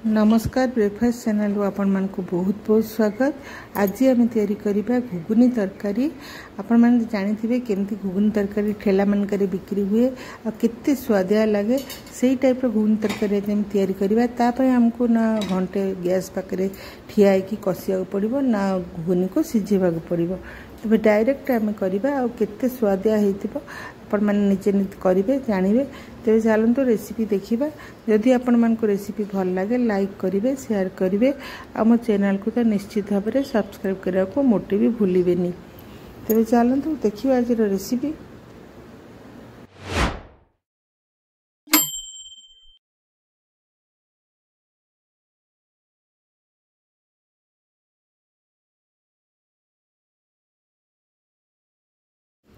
नमस्कार breakfast channel आपण मान को बहुत बहुत स्वागत। आज आम तैयारी करबा घुगुनी तरकारी। आपण मान जानिथिबे केमती घुगुनी तरकारी ठेला मानकरे बिक्री हुए आ केते स्वादिया लागे सेही टाइप रो घुगुनी तरकारी हम तैयारी करबा। ता पय हमको ना घंटे गैस पाकरे ठिया की कसिया पड़िबो ना घुगुनी को सिझेबा पड़िबो। तबे डायरेक्ट आम करबा आ केते स्वादिया हेतिबो आपण मान निजे निजे करिवे जानिबे। तेरे चलते रेसिपी देखिबा। जदि आपण मान को रेसिपी भल लगे लाइक करिवे शेयर करिवे आ मो चैनल को तो निश्चित भाव में सब्सक्राइब करने को मोटे भी भूलिबेनी। तेरे चलते देखिबा आज रेसिपी।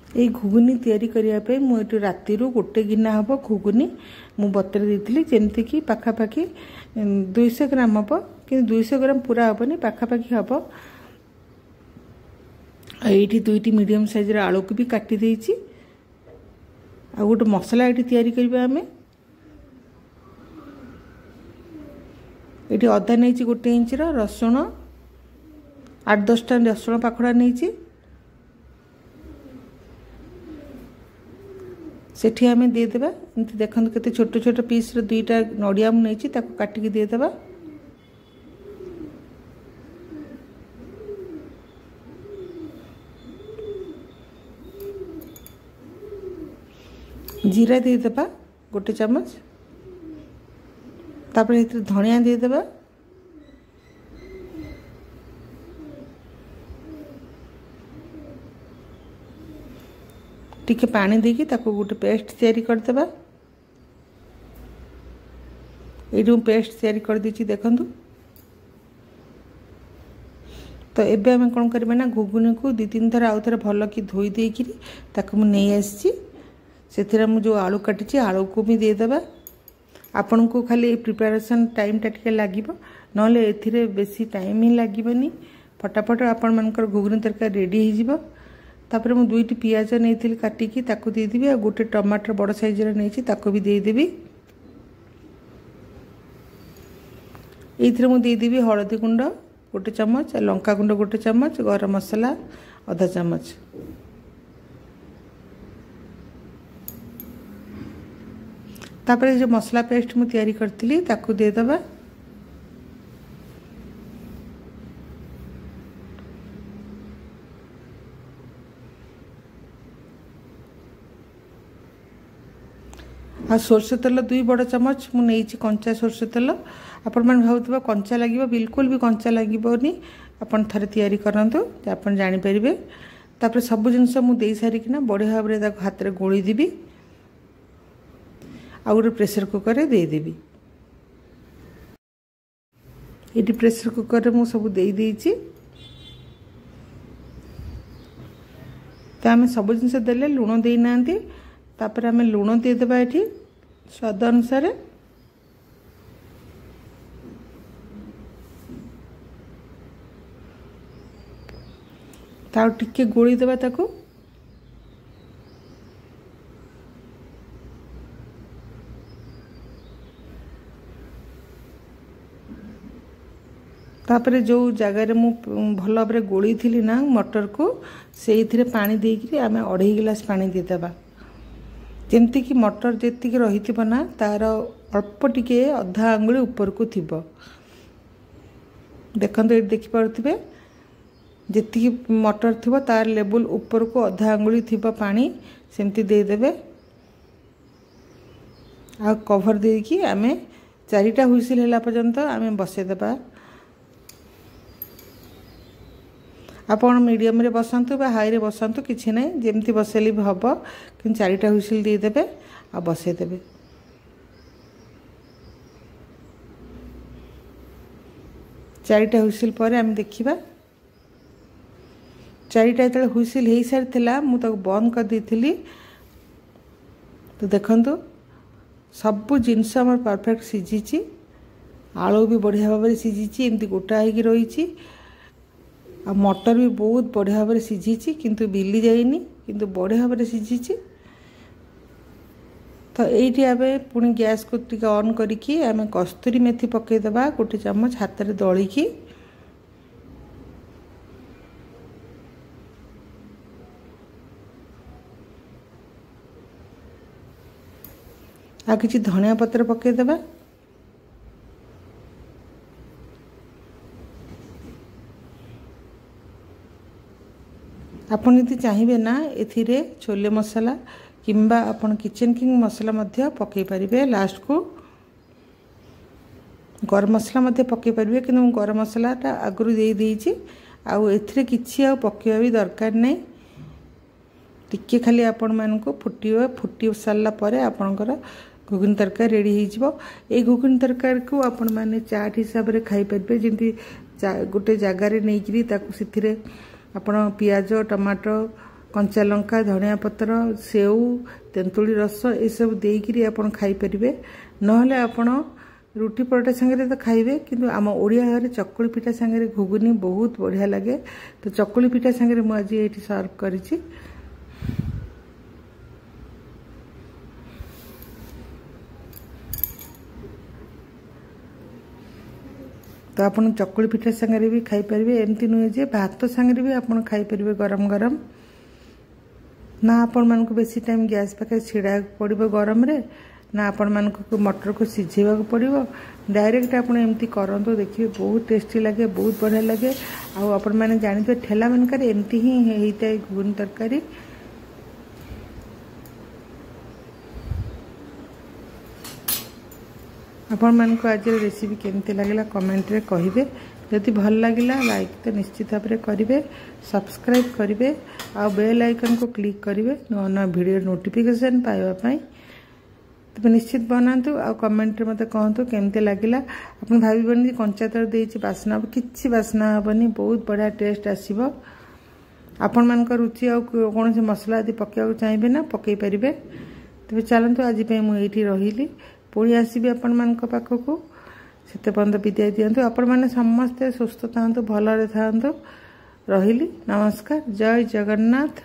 ये घुगुनी तैयारी करने मुझे राति गोटे गिना हम घुगुनी मु बतर देती जमती कि पाखापाखि 200 ग्राम हम कि 200 ग्राम पूरा हेनी पाखापाखि हम। ये दुईटी मीडियम साइज आलू को भी काटी देछि। आ गोटे मसला ये तैयारी करबा आमे। ये अदा नहीं गोटे इंच रसुण 8-10 टा रसुण पाखड़ा नहीं सेठी आमे दे देबा। एंती देखंत केते छोट छोट पीस रो दुईटा नडिया मु नैछि ताको काटी के दे देबा। जीरा दे देबा गोटे चम्मच। तापर एते धनिया दे देबा। टिके पानी देकी ताको गोटे पेस्ट तैयारी कर देबा। एडू पेस्ट तैयारी कर दीची देखंतु। तो एबे हम कोन करबे ना घुगुनी को 2-3 थर आउ थर भलो की धोई देकी ताको मु नै आसी सेथिरा मु जो आलू काटिची आलू को भी दे देबा। आपन को खाली प्रिपरेशन टाइम टा टिके लागिबो नले एथिरे बेसी टाइम ही लागिबनी। फटाफट आपन मानकर घुगुनी तरकारी रेडी हो जिवो। तापर मु 2टी पियाज नहीं काटिकी ताको दे देबी आ गोटे टमाटर बड़ साइज रे नहीं ताको भी दे देबी। एथिरे मु दे देबी हळदी गुंड गोटे चम्मच लंका गुंड गोटे चम्मच गरम मसला आधा चम्मच। तापर जो मसला पेस्ट मु तैयारी करथिली ताको दे देबा। आ सोरष तेल 2 बड़ चम्मच मु नहीं कंचा सोरष तेल। आपण मन भावुवा कंचा लगे बिल्कुल भी कंचा लगनी। आपन थरे तैयारी करंतु आपन जानि परिबे। तापर सब जिनस मु देई सारी किना बढ़िया भाव रे ताको हाथ रे गोली देबी आ गोटे प्रेशर कुकर रे दे देबी। एटी प्रेशर कुकर रे मु सब देई देइची। तो आम सब जिनस देले लुण दे नांती। तापर आम लुण दे देबा एठी स्वाद अनुसार। ताउ टिके गोली देबा ताको। तापर जो जगह मु भल भाव गोली थी ना मटर को से पानी देकी आम 2.5 गिलास पानी दे देबा। जेमती कि मटर जेतिक रही ना तार अल्प टिके अधा आंगुली ऊपर को थी। देखते ये देखिपे जी मटर थी तार लेवल ऊपर को अधा आंगुली थी पानी सेमती दे देबे। आ कवर देकी आम 4टा हुइसिल होला पर्यंत आम बसैदेबा। आपण मीडियम रे बसंतु बा हाई रे बसंतु किछि नै जेमती बसेली भी हबो कि 4टा हुइसिल दे देबे आ बसे देबे। 4टा हुइसिल पर हम देखिबा। 4टा तले हुइसिल हेई सारथिला मु ताको बंद कर देथिली। तो देखंतु सब जिनस हमर परफेक्ट सिझिची। आलू भी बढ़िया भाव में सिझिची एमती गोटा होगी रही। आ मटर भी बहुत बढ़िया भाव में सिझी किंतु बिली जाइनी किंतु बढ़िया भाव में सिझी। तो ये आम पुणी गैस को टी ऑन करिकी आम कस्तूरी मेथी पकईदबा गोटे चम्मच हाथ में दलिकी आ किसी धनिया पत्र पकईदबा आपन यदि चाहिए ना एथिरे छोले मसाला किंबा आपन किचन किंग मसाला मध्य पकई पारिबे लास्ट को गरम मसला मध्य पकई पारिबे कि गरम मसलाटा आगुरी दे देइछि आउ एथिरे किछि आ पकेबा भी दरकार नै टिके खाली आपण मानको फुटी सारला परे आपणकर घुगुनी तरकारी रेडी हो जिवो। ए घुगुनी तरकारी को आपण माने चाट हिसाब रे खाई पारिबे जेंति गोटे जगार नहीं करी ताकू सिथिरे आपण पियाज टमाटो कंचा लंका धनिया पत्र सेव तेंतुली रस ये सब देकरी आपण खाई परिबे नहले आपण रुटी परोटा संगे तो खाइबे किंतु आम ओडिया घरे चकुली पिठा संगे घुगुनी बहुत बढ़िया लगे। तो चकुली पिठा संगे मु आज एठी सर्व करिछि। तो आपन चकुली पिठा संगे भी खाई परिबे एमती नुहे जे भात संगे भी आपन खाई परिबे गरम गरम ना आपण मानक बेसी टाइम गैस पाखे छिड़ा पड़ो गरम रे ना आपण मानक मटर को सिझेवा पड़ो डायरेक्ट आपण एमती करंतु देखिए बहुत टेस्टी लगे बहुत बढ़िया लगे। आउ आपण माने जानिबे ठेला मानकर एमती ही हेइताय घुगुनी तरकारी। आपण मानक आज रेसिपी केमती लागला कमेंट रे कहिबे जदि भल लगिला लाइक तो निश्चित भाव में करेंगे सब्सक्राइब करेंगे आ बेल आइकन को क्लिक करेंगे नवा नवा वीडियो नोटिफिकेशन पाइबापी। तो निश्चित बनातु आ कमेंट मत कहतु केमती लगिला आप भावन कंचा तर देछि बासना किछि बासना हेनी बहुत बढ़िया टेस्ट आसीबो। आपण मानक रुचि आ कौन से मसला यदि पकेवा चाहिए ना पकई पारिबे। तेज चलतु आज मुझे रही पुणी आसबि आपण मानक पाखकू सेते पर्यंत विदाय दियंतु। आपण माने समस्ते सुस्थ थांतु भलरे थांतु रहिली नमस्कार जय जगन्नाथ।